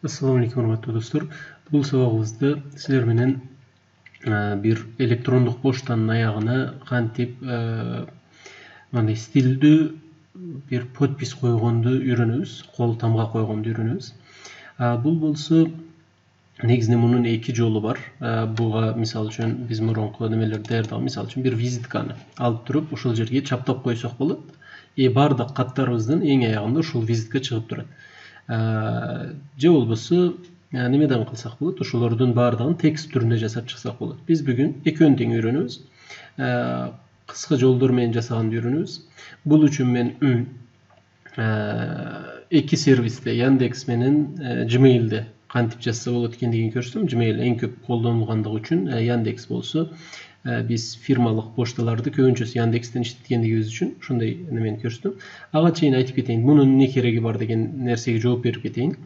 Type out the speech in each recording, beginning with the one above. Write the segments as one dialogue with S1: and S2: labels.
S1: Assalamu alaikum урматтуу достор. Бул сабагыбызда силер менен бир электрондук поштанын аягына кантип мындай стилдүү бир подпись койгонду үйрөнөбүз, кол тамга койгонду үйрөнөбүз. Бул болсо негизинен мунун эки жолу бар. Буга мисалы үчүн биз мурунку немелерди даярдаган, мисалы үчүн бир визитканы алып туруп ушул жерге чаптап койсок болот. Бардык каттарыбыздын эң аягында ушул визитка чыгып турат. Же болбосо немеден кылсак болот, ошолордун баардыгын текст түрүндө жасап чыксак болот. Биз бүгүн экөөнү тең үйрөнөбүз. Кыска жолдор менен жасаганды үйрөнөбүз. Бул үчүн мен эки сервисте, Яндекс менен Gmail'de кантип жазса болот экендигин көрсөтөм. Gmail эң көп колдонулгандыгы үчүн, Яндекс болсо биз фирмалык пошталарды көбүнчөсү Яндекстен иштеткендигибиз үчүн ошондой немени көрсөтөм. Ага чейин айтып кетейин, мунун эмне кереги бар деген нерсеге жооп берип кетейин.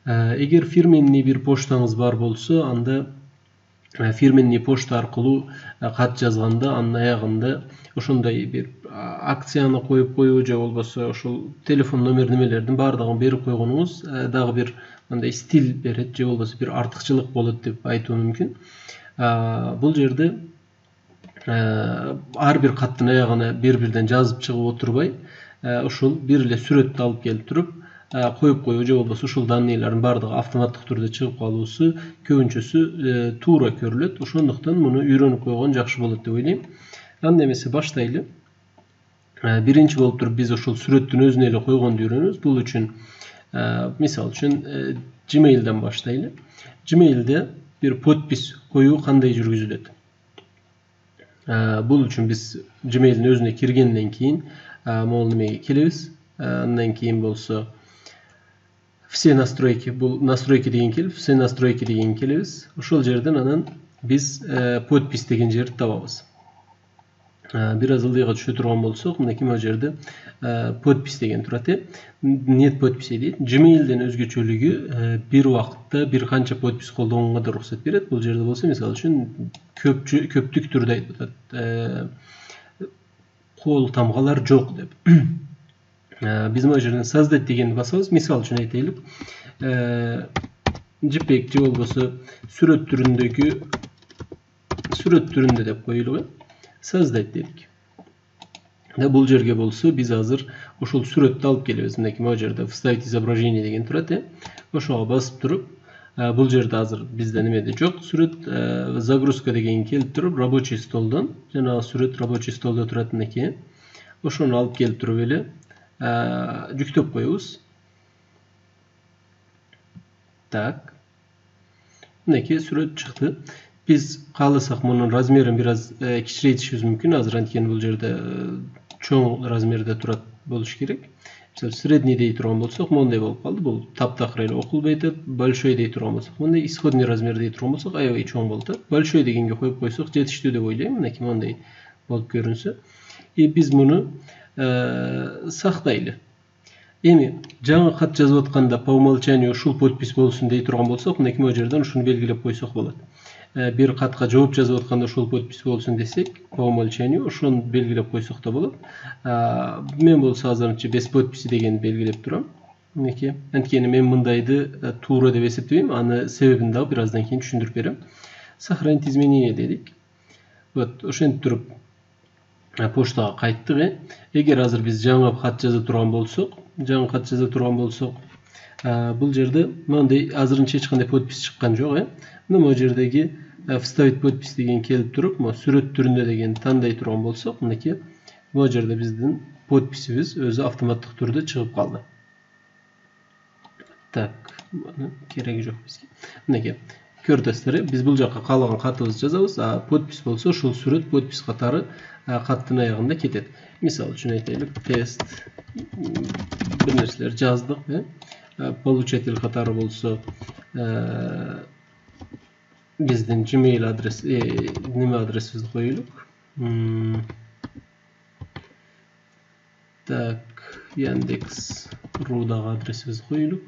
S1: Эгер фирменный бир поштаңыз бар болсо, анда фирменный почта аркылуу кат жазганда анын аягында ошондой бир акцияны коюп коюу же болбосо ошол телефон номер немелердин баардыгын берип койгонуңуз дагы бир мындай стиль берет же болбосо бир артыкчылык болот деп айтуум мүмкүн. Бул жерде ар бир каттын аягына бир-бирден жазып чыгып отурбай, ушул бир эле сүрөттү алып келип туруп коюп коюу же болбосо ушул данныйлардын баардыгы автоматтык түрдө чыгып калуусу көбүнчөсү туура көрүлөт. Ошондуктан муну үйрөнүп койгон жакшы болот деп ойлойм. Анда эмесе баштайлы. Биринчи болуп туруп биз ушул сүрөттүн өзүнө эле койгонду үйрөнөбүз. Бул үчүн мисалы үчүн Gmail'den баштайлы. Gmail'de bir подпись коюу кандай жүргүзүлөт? Бул үчүн биз Gmail'дин өзүнө киргенден кийин могул немеге келебиз. Андан кийин болсо все настройки, бул настройки деген келип, все настройки деген келебиз. Ошол жерден анан биз подпись деген жерди табабыз. Бир аз ылдыйга түшө турган болсок, мынакей могу жерде подпись деген турат. Нет подписи дейт. Gmail'ден өзгөчөлүгү бир убакытта бир канча подпись колдонгонго да уруксат берет. Бул жерде болсо мисалы үчүн көптүк түрдө айтып атат. Кол тамгалар жок деп. Биз могу жерден создать дегенди басабыз. Мисалы үчүн айтайлык. JPEG же болбосо сүрөт түрүндө деп коелук. Создать дедик. Бул жерге болсо биз азыр ушул сүрөттү алып келебиз. Мынакей могу жерде вставить изображение деген турат. Ошого басып туруп, бул жерде азыр бизде немеде жок сүрөт, загрузка деген келип туруп, рабочий столдон жанагы сүрөт рабочий столдо турат мынакей. Ошону алып келип туруп эле жүктөп коебуз. Так. Мынакей сүрөт чыкты. Биз кааласак мунун размерин бир аз кичирейтишибиз мүмкүн. Азыр анткени бул жерде чоң размерде турат болуш керек. Мисалы средний дей турган болсок, мондай болуп калды. Бул таптакыр эле окулбай атат. Большой дей турган болсок, мондай исходный размер дей турган болсок, аябай чоң болуп атат. Большой дегенге коюп койсок жетиштүү деп ойлойм. Мынакей мондай болуп көрүнсө. Биз муну сактайлы. Эми жаңы кат жазып атканда по умолчанию ушул подпись болсун дей турган болсок, мынакей могу жерден ушуну белгилеп койсок болот. Бир катка жооп жазып атканда ушул подпись болсун десек, по умолчанию ошону белгилеп койсок да болот. Мен болсо азырынча без подписи дегенди белгилеп турам. Мынакей. Анткени мен мындайды туура деп эсептебейм. Аны себебин дагы бир аздан кийин түшүндүрүп берем. Сохранить изменения дедик. Вот, ошентип туруп поштага кайттык. Эгер азыр биз жаңы кат жаза турган болсок, бул жерде мындай азырынча эч кандай подпись чыккан жок. Мына могу жердеги вставить подпись деген келип туруп, сүрөт түрүндө деген тандай турган болсок, мынакей могу жерде биздин подписибиз өзү автоматтык түрдө чыгып калды. Так, кереги жок бизге. Мынакей. Көрдүсүздөр, биз бул жакка каалаган катыбызды жазабыз, подпись болсо ушул сүрөт подпись катары каттын аягында кетет. Мисалы үчүн айтайлык, тест бир нерселер жаздык, получатель катары болсо биздин Gmail адрес, неме адресибизди коелук. Так, Яндекс.ру дагы адресибизди коелук.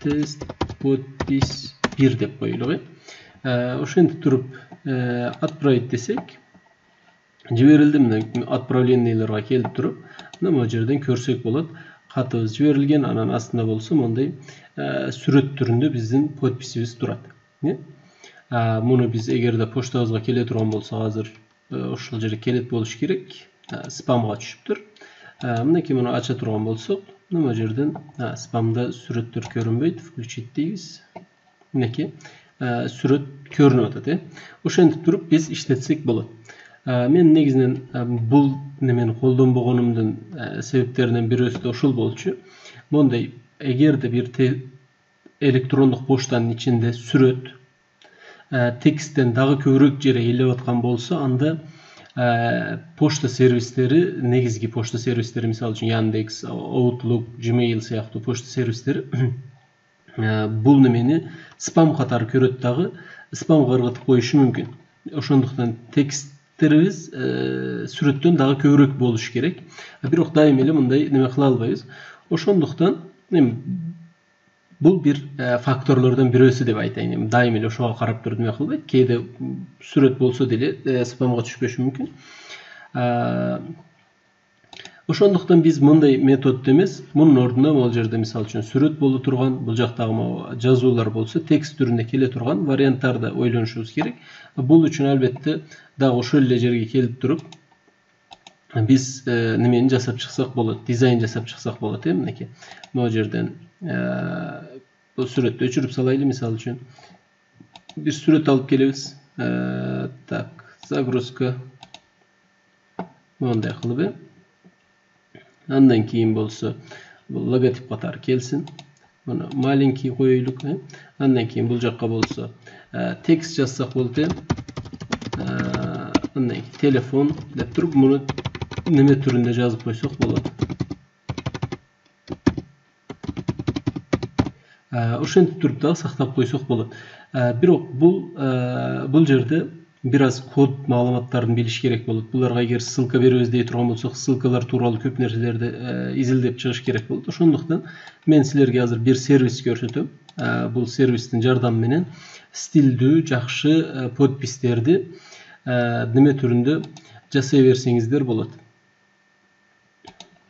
S1: Тест подпись 1 деп коелук. Ошентип туруп отправить десек, жиберилди. Мына отправленияларга келип туруп, мына могу жерден көрсөк болот. Xatыбыз жиберилген, анан астында болсо мондай сүрөт түрүндө биздин подписибиz турат. Муну биз эгерде почтабызга келе турган болсок, азыр ошол жерге келет болуш керек. Спамга түшүптүр. Мынакей муну ача турган болсок, мына жерден спамда сүрөттөр көрүнбөйт. Включить дейбиз. Мынакей сүрөт көрүнүп атат. Ошентип туруп биз иштетсек болот. Мен негизинен бул немени колдонбогонумдун себептеринен бирөөсү ошол болчу. Мондай эгерде бир электрондук поштанын ичинде сүрөт тексттен дагы көбүрөөк жер ээлеп аткан болсо, анда почта сервистери, негизги почта сервистери, мисалы үчүн Яндекс, Outlook, Gmail сыяктуу почта сервистери бул немени спам катары көрөт дагы, спамга ыргытып коюшу мүмкүн. Ошондуктан тексттерибиз сүрөттөн дагы көбүрөөк болуш керек. Бирок дайым эле мындай неме кыла албайбыз. Ошондуктан бул бир факторлордон бирөөсү деп айтайын. Дайым эле ошого карап туруп неме кылбайт. Кээде сүрөт болсо деле спамга түшпөшү мүмкүн. Ошондуктан биз мындай методду эмес, мунун ордуна могул жерде мисалы үчүн сүрөт боло турган, бул жактагы могу жазуулар болсо текст түрүндө келе турган варианттарды ойлонушубуз керек. Бул үчүн албетте дагы ошол эле жерге келип туруп биз немени жасап чыксак болот, дизайн жасап чыксак болот. Мынакей могул жерден бул сүрөттү өчүрүп салайлы, мисалы үчүн бир сүрөт алып келебиз. Так, загрузка мондай кылып, андан кийин болсо бул логотип катары келсин. Муну маленький коелук. Андан кийин бул жакка болсо текст жазсак болот. Андан кийин телефон деп туруп муну неме түрүндө жазып койсок болот. Ошентип туруп дагы сактап койсок болот. Бирок бул жерде бир аз код маалыматтарын билиш керек болот. Буларга эгер ссылка беребиз дей турган болсок, ссылкалар тууралуу көп нерселерди изилдеп чыгыш керек болот. Ошондуктан мен силерге азыр бир сервис көрсөтөм. Бул сервистин жардамы менен стилдүү, жакшы подпистерди неме түрүндө жасай берсеңиздер болот.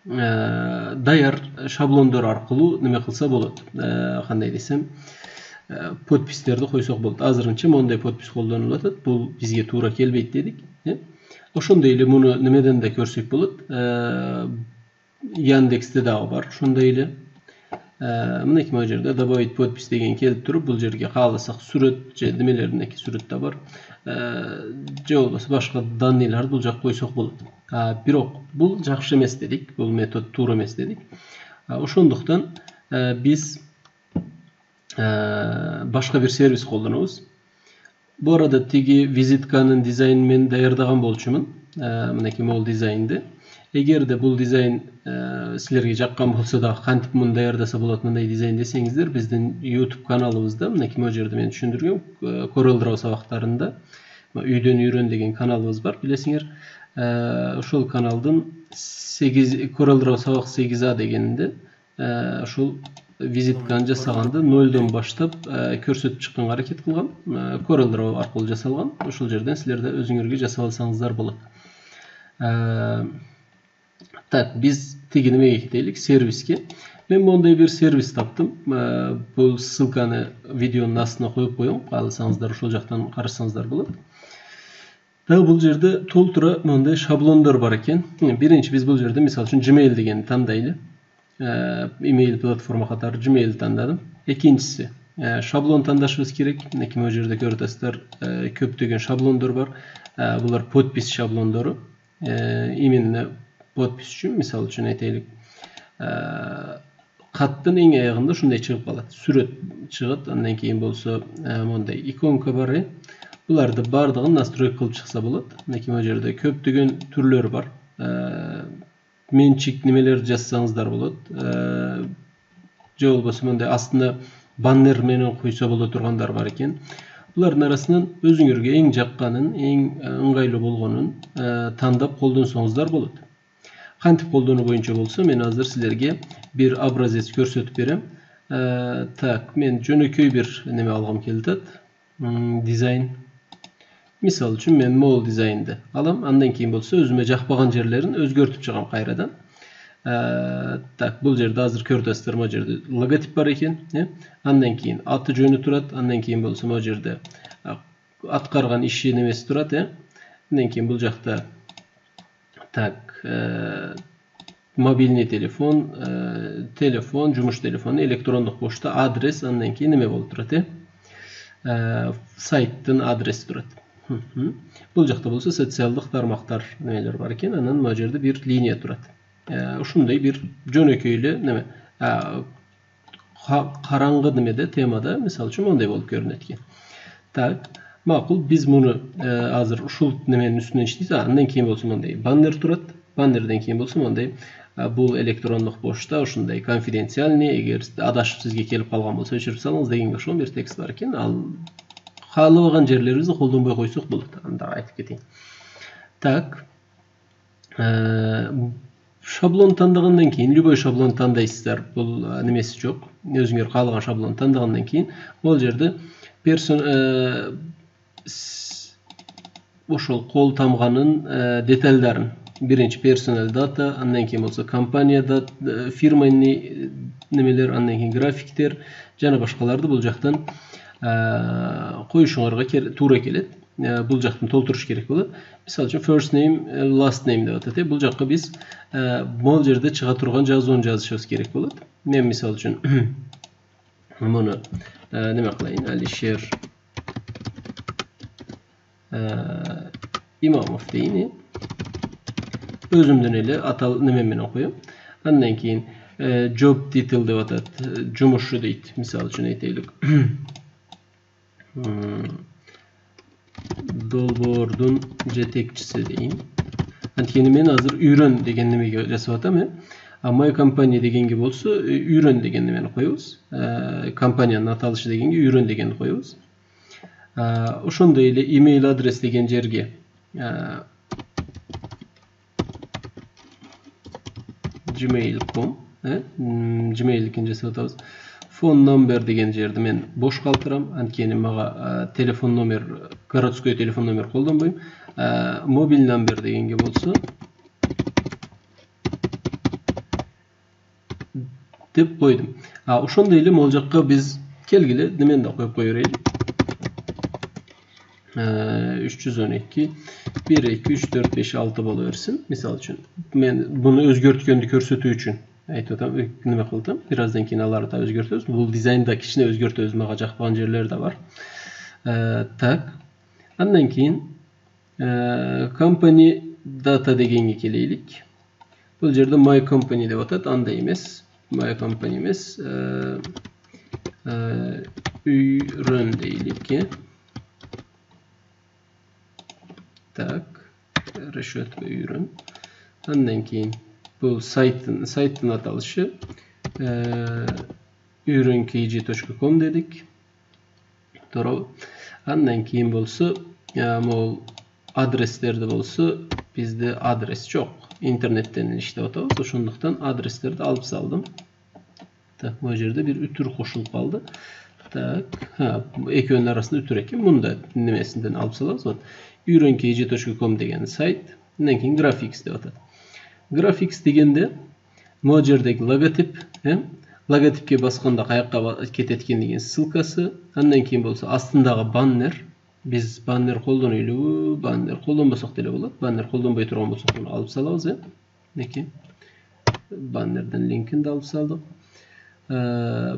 S1: Даяр шаблондор аркылуу неме кылса болот. Кандай десем, подпистерди койсок болот. Азырынча мондай подпис колдонулуп атат. Бул бизге туура келбейт дедик. Ошондой эле муну немеден да көрсөк болот. Яндексте дагы бар ошондой эле. Мынакей могул жерде добавить подпись деген келип туруп, бул жерге кааласак сүрөт же немелер, мынакей сүрөт да бар. Же болбосо башка данныйларды бул жакка койсок болот. Бирок бул жакшы эмес дедик. Бул метод туура эмес дедик. Ошондуктан биз башка бир сервис колдонобуз. Бу арада тиги визитканын дизайнын мен даярдаган болчумун. Мынакей могул дизайнды. Эгерде бул дизайн силерге жаккан болсо да, кантип муну даярдаса болот мындай дизайн десеңиздер, биздин YouTube каналыбызда, мынакей могул жерде мен түшүндүргөм, CorelDRAW сабактарында үйдөн үйрөн деген каналыбыз бар, билесиңер. Ошол каналдын CorelDRAW сабак 8A дегенинде ошол визитканы жасаганды 0дон баштап көрсөтүп чыкканга аракет кылгам. CorelDRAW аркылуу жасалган. Ошол жерден силер да өзүңөргө жасап алсаңыздар болот. Так, биз тиги немеге кетелик, сервиске. Мен мондай бир сервис таптым. Бул ссылканы видеонун астына коюп коем. Кааласаңыздар ошол жактан карасаңыздар болот. Дагы бул жерде толтура мондай шаблондор бар экен. Биринчи биз бул жерде мисалы үчүн Gmail дегенди тандайлы. Email платформа катары Gmail тандадым. Экинчиси шаблон тандашыбыз керек. Мынакей могул жерде көрүп атасыздар, көптөгөн шаблондор бар. Булар подпись шаблондору. Именно подпись үчүн, мисалы үчүн айтайлык, каттын эң аягында ушундай чыгып калат. Сүрөт чыгат, андан кийин болсо мондай иконка бар. Буларды бардыгын настройка кылып чыкса болот. Мынакей могул жерде көптөгөн түрлөрү бар. Менчик немелер жазсаңыздар болот. Же болбосо мондай астына баннер менен койсо боло тургандар бар экен. Булардын арасынан өзүңөргө эң жакканын, эң ыңгайлуу болгонун тандап колдонсоңуздар болот. Кантип колдонуу боюнча болсо, мен азыр силерге бир образец көрсөтүп берем. Так, мен жөнөкөй бир неме алгым келди. Дизайн. Мисалы үчүн мен могул дизайнды алам. Андан кийин болсо өзүмө жакпаган жерлерин өзгөртүп чыгам кайрадан. Tak, bul jerde hazır körtasizlar, mo jerde logotip bar eken. Andan keyin aty jönü turat, andan keyin bolsa mo jerde atkargan işi nemesi turat. Andan keyin bul jakta tak mobilni telefon, telefon, jumuş telefonu, elektronluk poçta, adres, andan keyin neme bolup turat. Sayttın adresi turat. Bul jakta bolsa sotsialдык tarmaklar nemeler bar eken, anan mo jerde bir liniya turat. Uşunday bir jönököýli neme karangı nimede temada misal üçin onday bolup görünetken. Tak, makul, biz bunu hazır uşul nemenin üstüne işleyip andan keyin bolsa onday banner turat. Bannerden keyin bolsa onday bu elektronluk poçta uşunday konfidensialni, eger adaşıp sizge kelip kalgan bolsa öçürüp salыңыз degen ошол bir tekst bar eken. Al kalabagan jerleribizdi koldanbay koysak bolat. Anda aytyp keteyim. Tak, şablon tanıdığından keyin, любой şablon tanıdaysızlar, bu nemesi çok. Özüңөр kalagan şablon tanıdığından keyin, bol jerde oşol kol tamganın detalların, birinci personal data, andan keyin bolsa kompaniya data, firmanın nemeler, andan keyin grafikler, jana başkalardı bul jaktan koyuşuңarga tuura kelet. Bul jaktın tolturuş gerek bolat. Misal üçün first name, last name dep atat. Bul jakka biz bol jerde çıga turgan жазуун жазышыбыз gerek bolat. Men misal üçün bunu neme kılayın? Alişer İmamov deyini. Özümden ele atal neme menen koyum. Andan keyin job title dep atat. Jumuşçu deyit. Misal üçün aytaylık. Dolbordun jetekçisi deyin. Antkeni men hazır üren degen nemege jasap atam. My company degen gibi bolsa üren degen nemeni koyubuz. Kompaniyanın atalışı degen gibi üren degenini koyubuz. Oşonda ele email adres degen jerge gmail.com Gmail degen jasap atabız. Phone number degen jerde men boş kaltıram. Antkeni maga telefon nomer, городской telefon nomer koldanbayım. Mobil number degen gibi bolsa dep koydum. Oşonda ele moljakka biz kelgili nemeni de koyup koyuraylık. 312 1 2 3 4 5 6 boluversin. Misal üçün men bunu özgörtkönді körsetүү üçün aytatam, nime kıldım. Birazdan keyin alary da özgörtöbüz. Bu dizaynda kiçine özgörtöbüz, maga jakpagan jerler de var. Tak. Andan keyin company data degenge keleylik. Bu jerde my company dep atat, anda emes. My company emes. Üren deylik ki. Tak. Reşöt ve ürün. Andan keyin bu saytın atalışı ürünkg.com dedik. Doğru. Andan keyin bolsa mol adreslerde bolsa bizde adres çok. İnternetten işlep atabız. Oşonduktan adresleri alıp saldım. Tak, bu jerde bir ütür koşulup kaldı. Tak, iki yönler arasında ütür ekim. Bunu da nimesinden alıp salabız. ürünkg.com degen sayt. Andan keyin graphics dep atat. Graphics degende bu jerdeki logotip, logotipke baskanda kayakka ketetkenliğin ссылкасы. Andan keyin bolsa astındağı banner. Biz banner koldanıylı, banner koldanbasak dele bolat. Banner koldanbay turgan bolsak bunu alıp salabız. Neki bannerden linkini de alıp saldık.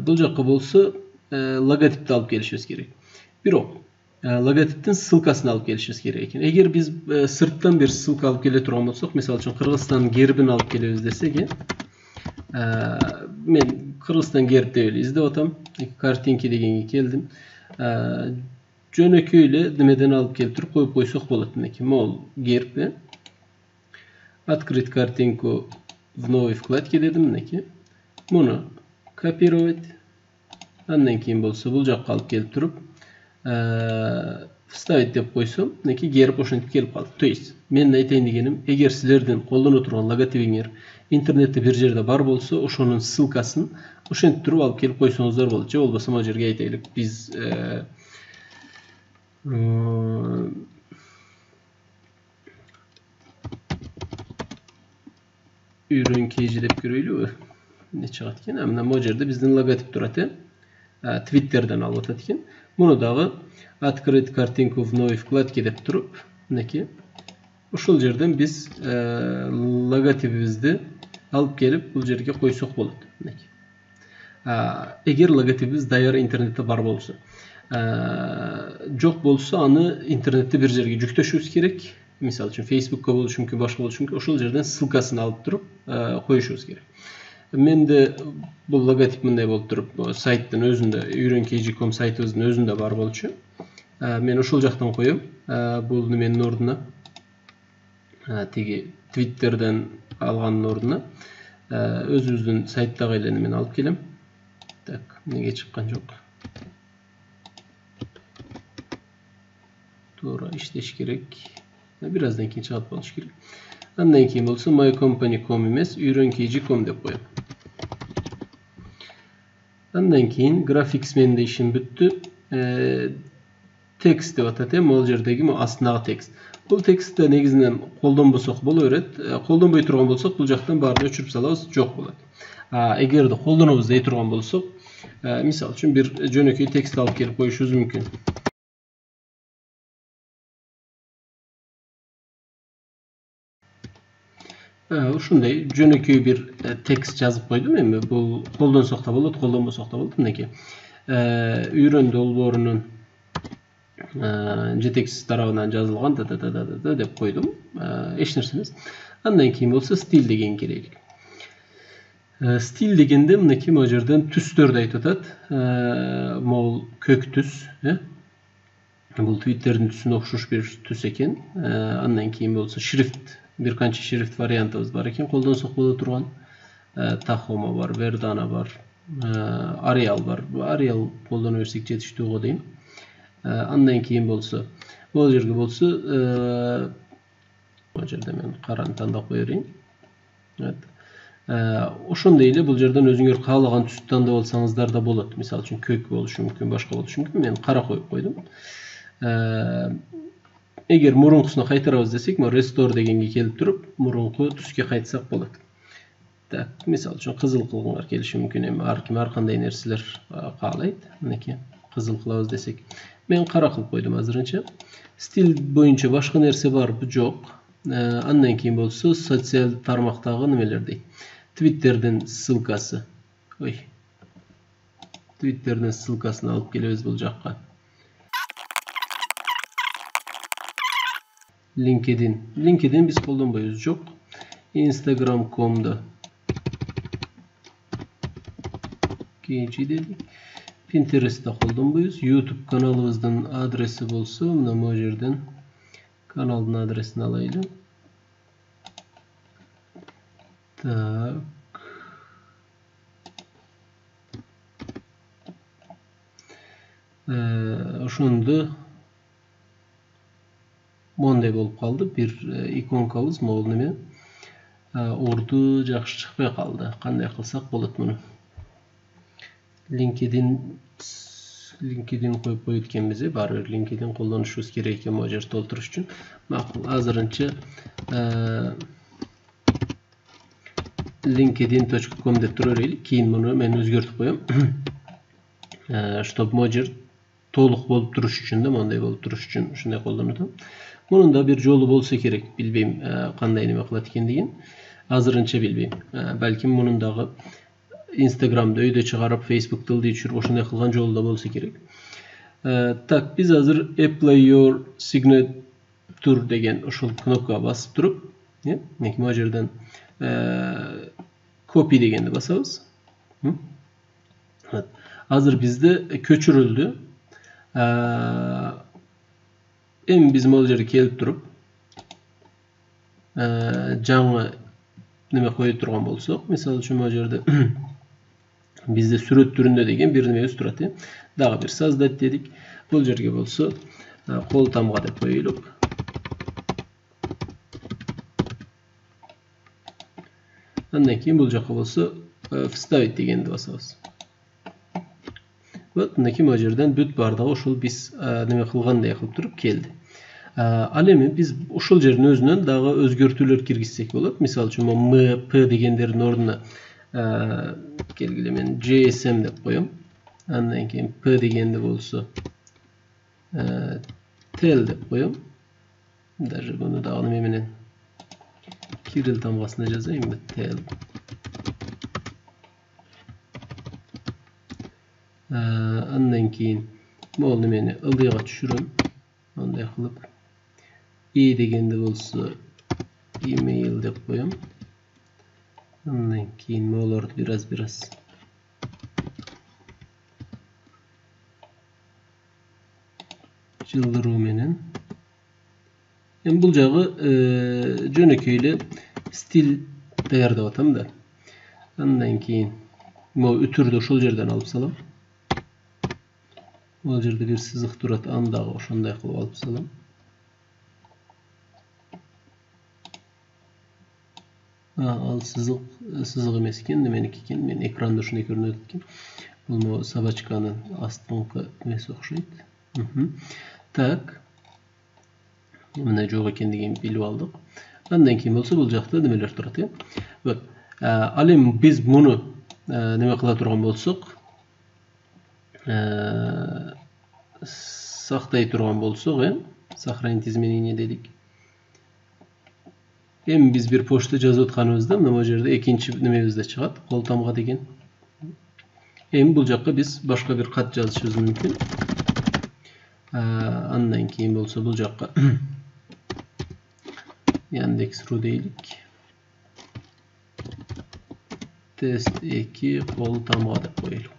S1: Bu jakka bolsa logotipti alıp gelişimiz gerek. Biro logotiptin ссылкасын alıp gelişimiz gerek. Eğer biz sırttan bir ссылка alıp gele turgan bolsak, misal üçün Kırgızstan gerbini alıp gelebиz desek, men Kırgızstan gerb dep ele izdep atam. Kartinki degenge keldim. Jönököýle nimeden alıp keltirip koyup koysak bolat. Mol gerb. Открыть картинку в новой вкладке dedim. Bunu kopировать. Andan keyin bolsa bul jakka alıp keltirip вставить dep koysam, gerb oşantip kelip kaldı. То есть men aytayın degenim, eger sizlerden kollana turgan logotipiňer internette bir jerde bar bolsa, oşonun ссылкасын oşantip turup alıp kelip koysaňızlar bolat. Je bolbasa o jerge aytaýlyk, biz үйрөнкейji деп көрөйлүбү? Ne чыгат экен? Мына могу жерде биздин логотип турат э. Twitter'den алып атат экен. Муну дагы открыть картинку в новой вкладке деп туруп, мынакей. Ушул жерден биз логотипибизди алып келип бул жерге койсок болот. Мынакей. Эгер логотипибиз даяр интернетте бар болсо, жок болсо аны интернетте бир жерге жүктөшүбүз керек. Мисалы үчүн Facebook'ка болушу мүмкүн, башка болушу мүмкүн. Ошол жерден ссылкасын алып туруп коюшубуз керек. Менде бул логотип мындай болуп туруп, сайттын өзүндө, үйрөнкейji.com сайтыбыздын өзүндө бар болчу. Мен ошол жактан коем. Бул неменин ордуна, тиги Twitter'den алгандын ордуна өзүбүздүн сайттагы эле мен алып келем. Так, неге чыккан жок? Туура иштеш керек. Бир аздан кийин чыгат болуш керек. Андан кийин болсо mycompany.com эмес, үйрөнкейji.com деп коем. Андан кийин graphics менде ишим бүттү. Текст деп атат, могул жердеги астындагы текст. Бул текстти негизинен колдонбосок боло берет. Колдонбой турган болсок, бул жактан баарын өчүрүп салабыз, жок болот. Эгерде колдонобуз дей турган болсок, мисалы үчүн бир жөнөкөй текст алып келип коюшубуз мүмкүн. Ушундай жөнөкөй бир текст жазып койдум. Эми бул колдонсок да болот, колдонбосок да болот. Мынакей. Үйрөн долбоорунун жетекчиси тарабынан жазылган деп койдум. Эч нерсе эмес. Андан кийин болсо стиль деген керелик. Стиль дегенде мынакей могу жерден түстөрдү айтып атат. Могул көк түс, бул Twitter'дин түсүнө окшош бир түс экен. Андан кийин болсо шрифт, бир канча шрифт вариантыбыз бар экен, колдонсок боло турган. Tacoma бар, Verdana бар, Arial бар. Arial колдоно берсек жетиштүү го дейм. Андан кийин болсо, бул жерге болсо, бул жерде мен караны тандап кое берейин. Ошондой эле бул жерден өзүңөр каалаган түстү тандап алсаңыздар да болот. Мисалы үчүн көк болушу мүмкүн, башка болушу мүмкүн. Мен кара коюп койдум. Эгер мурункусуна кайтарабыз десек, restore дегенге келип туруп, мурунку түскө кайтсак болот. Так, мисалы үчүн кызыл кылгыңар келиши мүмкүн. Эми ар ким ар кандай нерселер каалайт. Мынакей, кызыл кылабыз десек. Мен кара кылып койдум азырынча. Стиль боюнча башка нерсе барбы? Жок. Андан кийин болсо социал тармактагы немелер дейт. Twitter'ден ссылкасы. Twitter'ден ссылкасын алып келебиз бул жакка. LinkedIn биз колдонбойбуз, жок. Instagram.com'да кейинчи дедик. Pinterest'te колдонбойбуз. YouTube каналыбыздын адреси болсо, мына могу жерден каналдын адресин алайлы. Так. Ошондо мондай болуп калды. Бир иконкабыз могул неме. Орду жакшы чыкпай калды. Кандай кылсак болот муну? LinkedIn коюп коет экенбиз, баары бир LinkedIn колдонушубуз керек экен могу жерди толтуруш үчүн. Макул, азырынча linkedin.com деп тура берели. Кийин муну мен өзгөртүп коем. Чтобы могу жер толук болуп туруш үчүн да, мындай болуп туруш үчүн ушундай колдонуп атам. Мунун да бир жолу болсо керек. Билбейм кандай неме кылат экендигин. Азырынча билбейм. Балким мунун дагы Instagram'da өйдө чыгарып, Facebook'ta ылдый түшүрүп, ошондой кылган жолу да болсо керек. Так, биз азыр Apply your signature деген ошол кнопкага басып туруп, мынакей могу жерден copy дегенди басабыз. Азыр бизде көчүрүлдү. Эми биз могул жерге келип туруп, жаңы неме кое турган болсок, мисалы үчүн могу жерде бизде сүрөт түрүндө деген бир немебиз турат. Дагы бир создать дедик. Бул жерге болсо кол тамга деп коелук. Андан кийин бул жака болсо вставить дегенди басабыз. Вот мынакей могу жерден бүт бардыгы ошол биз неме кылгандай кылып туруп келди. Al endi biz uşul жердин өзүнөн дагы өзгөртүүлөр киргизсек болот. Мисалы үчүн M, P дегендердин ордуна келгиле мен GSM деп коем. Андан кийин P дегенде болсо Tel деп коем. Даже буну дагы неме менен Кирилл тамгасына жазайынбы? Tel. Андан кийин могул немени ылдыйга түшүрөм. Андай кылып. I дегенде болсо email деп коем. Андан кийин могуларды бираз жылдыруу менен. Эми бул жагы жөнөкөй эле стиль даярдап атам да. Андан кийин могу үтүрдү ошол жерден алып салам. Бул жерде бир сызык турат, аны дагы ошондой кылып алып салам. Ал сызык эмес экен, неменики экен? Мен экранда ушундай көрүнөт экен. Бул могу собачканын астыңкы эмеси окшойт. Так. Мына жок экендигин билип алдык. Андан кийин болсо бул жакта немелер турат, э? Вот. Ал эми биз муну неме кыла турган болсок, сактай турган болсок, сохранить изменения дедик. Эми биз бир почта жазып атканыбызда мына бул жерде экинчи немебизде чыгат, кол тамга деген. Эми бул жакка биз башка бир кат жазышыбыз мүмкүн. Андан кийин болсо бул жакка Яндекс.ру дейлик. Тест 2 кол тамга деп коелук.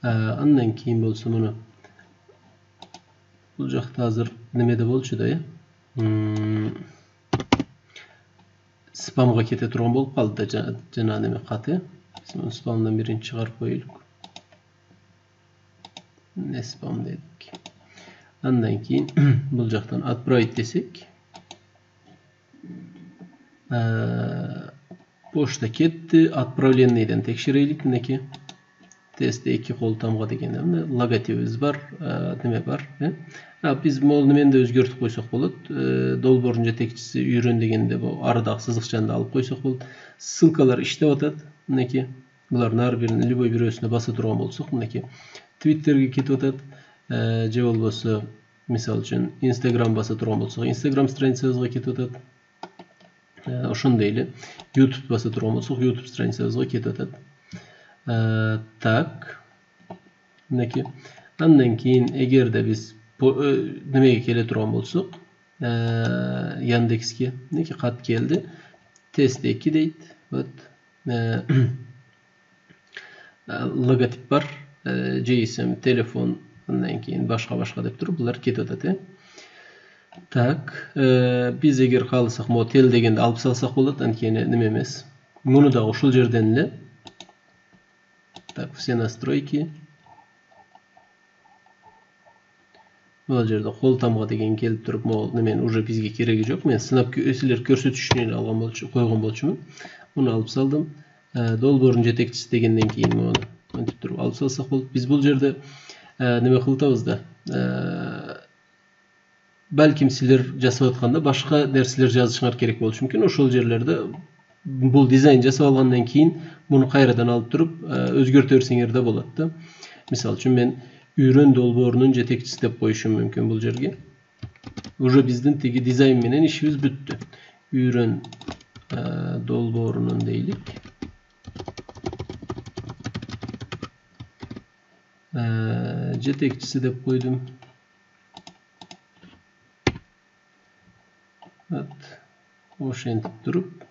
S1: Андан кийин болсо муну бул жакта азыр немеде болчу да, спамга кете турган болуп калды да жана неме каты. Биз муну спамдан биринчи чыгарып коелук. Не спам дедик. Андан кийин бул жактан отправить десек, почта кетти, отправленныйдан текшерелик минеки. Тест 2 кол тамга деген логотипибиз бар, неме бар. Биз могул немени да өзгөртүп койсок болот. Долбоордун жетекчиси үйрөн дегенде бул арадагы сызыкчаны да алып койсок болот. Ссылкалар иштеп атат. Минеки булардын ар бирин любой бирөөсүнө баса турган болсок, минеки Twitterге кетип атат. Же болбосо, мисалы үчүн Instagram баса турган болсок, Instagram страницабызга кетип атат. Ошондой эле YouTube баса турган болсок, YouTube страницабызга кетип атат. Так. Минеки андан кийин эгерде биз немеге келе турган болсок, Яндекске минеки кат келди. Тест 2 дейт. Вот. Логотип бар. GSM, телефон, андан кийин башка деп туруп булар кетип атат, Так, биз эгер кааласак, могу тел дегенди алып салсак болот, анткени неме эмес. Муну да ушул жерден эле. Так, все настройки. Бул жерде кол тамга деген келип туруп, могу немени уже бизге кереги жок. Мен сынап силер көрсөтүшүн эле алган болчу, койгон болчумун. Муну алып салдым. Долбоордун жетекчиси дегенден кийин муну антип туруп алып салсак болот. Биз бул жерде неме кылып атабыз да. Балким силер жасап атканда башка нерселер жазышыңар керек болушу мүмкүн. Ошол жерлерде бул дизайн жасап алгандан кийин муну кайрадан алып туруп өзгөртө берсеңер да болот да. Мисалы үчүн мен үйрөн долбоорунун жетекчиси деп коюшум мүмкүн бул жерге. Уже биздин тиги дизайн менен ишибиз бүттү. Үйрөн долбоорунун дейлик. Жетекчиси деп койдум. Ошентип туруп.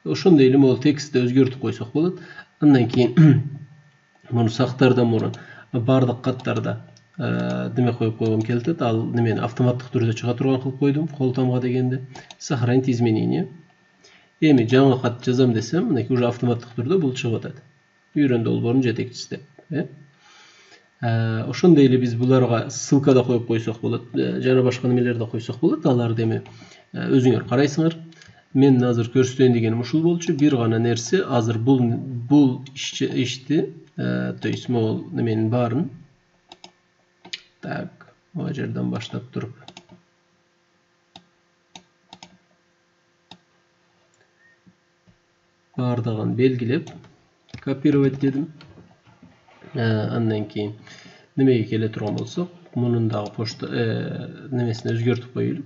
S1: Ошондой эле могул текстти өзгөртүп койсок болот. Андан кийин муну сактардан мурун бардык каттарда неме коюп койгом келет. Ал немени автоматтык түрдө чыга турган кылып койдум. Кол тамга дегенде сохранить изменения. Эми жаңы кат жазам десем, мынакей уже автоматтык түрдө бул чыгып атат. Үйрөн долбоорунун жетекчиси деп. Ошондой эле биз буларга ссылка да коюп койсок болот, жана башка немелер да койсок болот. Аларды эми өзүңөр карайсыңар. Мен азыр көрсөтөйүн дегеним ушул болчу. Бир гана нерсе, азыр бул ишти, то есть могул неменин баарын Так, bu жерден başlap durup. Bardağın belgilep kopировать dedim. Andan keyin nimaga kele turgan bolsak, bunun da poçta nimesini özgörtüp koyup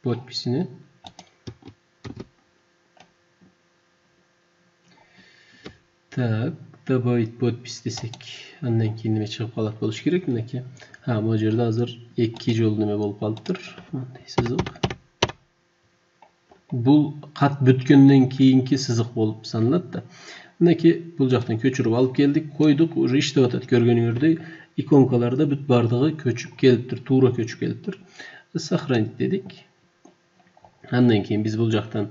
S1: podpisini tak добавить podpis desek, andan keyin nime çıkıp kalat boluş gerek mineki. Ha, bu жерде hazır iki жол nime bolup kalıptır. Monday sızık. Bu kat bütkenden keyinki sızık bolup sanılat da. Mineki bu jaktan köçürüp alıp geldik, koyduk, уже iştep atat görgönüňerdeý ikonkalarda büt bardygy köçüp gelipdir, tuğra köçüp gelipdir. Сохранить dedik. Andan keyin biz bu jaktan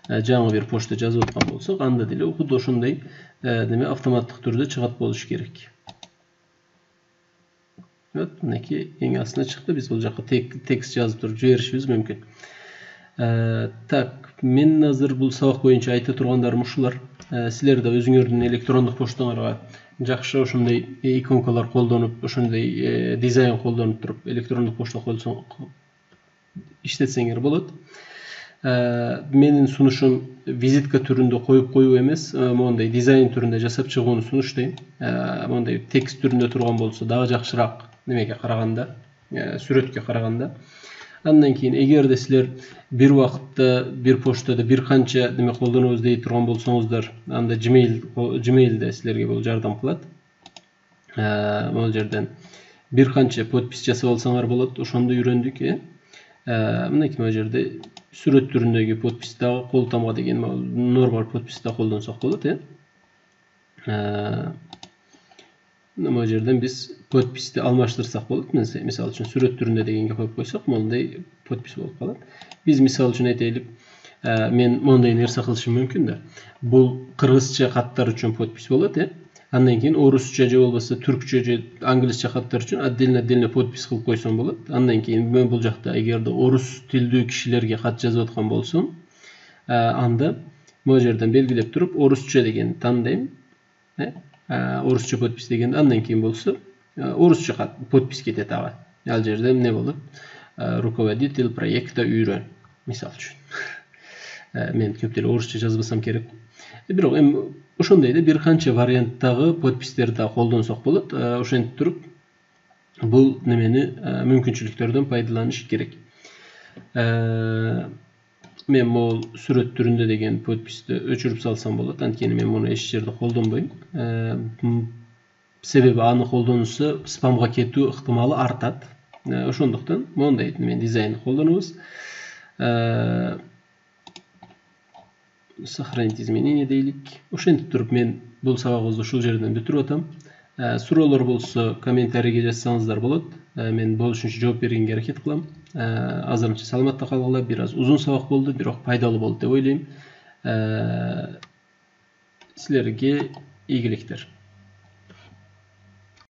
S1: жаңы bir poçta жазıp atkan bolsak, anda dile okudu oşunday nime avtomatlyk türde çıgat boluş gerek. Evet, mineki eň aslına çıktı. Biz bu jakka tekst yazıp durup jibерişimiz mümkin. Tak, men hazır bu sabak boyunca ayta turgandarym uşular. Sizler de özüňerdiň elektrondyk poçtaňarga jakşı oşunday ikonkalar koldanup, oşunday dizayn koldanup durup elektrondyk poçta işletseňer bolat. Menin sunuşum vizitka türünde koyup koyu emes, monday dizayn türünde jasap çyguny sunuşdaýyn. Monday tekst türünde turgan bolsa daha jakşyrak nimege karaganda, süretke karaganda. Andan keyin egerde sizler bir wagtda bir poçtada bir kança nime koldanabыз diýip turgan bolsaňyzlar, anda Gmail'de sizlerge bol jardam kılat. Bu жерден bir kança podpis jasap alsaňar bolat. Oşonda ýürendik. Mineki bu жерде süret türündeki podpiste koltama degen normal podpiste koldansak bolat. Bu жерден biz podpisti almaştırsak bolat. Misal üçün süret türünde degenge koyup koysak, monday podpis bolup kalat. Biz misal üçün eteýlik, men monday nerse kılışım mümkün de. Bu kırgızça katlar üçün podpis bolat. Andan keyin orusça je bolbasa türkçe je anglizce katlar üçün atdelne podpis kılıp koysam bolat. Andan keyin men bu jakda egerde orus tildi kişilerge kat жазып atkan bolsam, anda bu жерден belgilep durup orusça degen tandaýym. Orusça podpis degen andan keyin bolsa orusça podpis ketet aga. Al жерде ne bolup? Rukovodитель проекта үйрön. Misal üçün. Men köpdele orusça жазбасam kerek. Birok oşonday da bir kança variantdagy podpislerdi koldansak bolat. Oşentip turup bu nimeni mümkinçiliklerden paydalanyş gerek. Men bu süret türünde degen podpisti öçürüp salsam bolat. Antkeni men bunu eş jerde koldanbaýyn. Sebebi any koldansa spamga ketүү yktymaly artat. Oşonduktan monday men dizaynny koldanabыз. Сохранить изменения дейlik. Oşentip turup men bu sabagybızdy şol жерден бүтürüp atam. Suralar bolsa kommentariýa жазsaňyzlar bolat. Men bol üçünçi jogap bergenге hareket kılam. Azırınça salamatda kalgılar. Biraz uzun sabak boldu, birok paydalı boldu dep oýlaýym. Sizlerge iyilikler.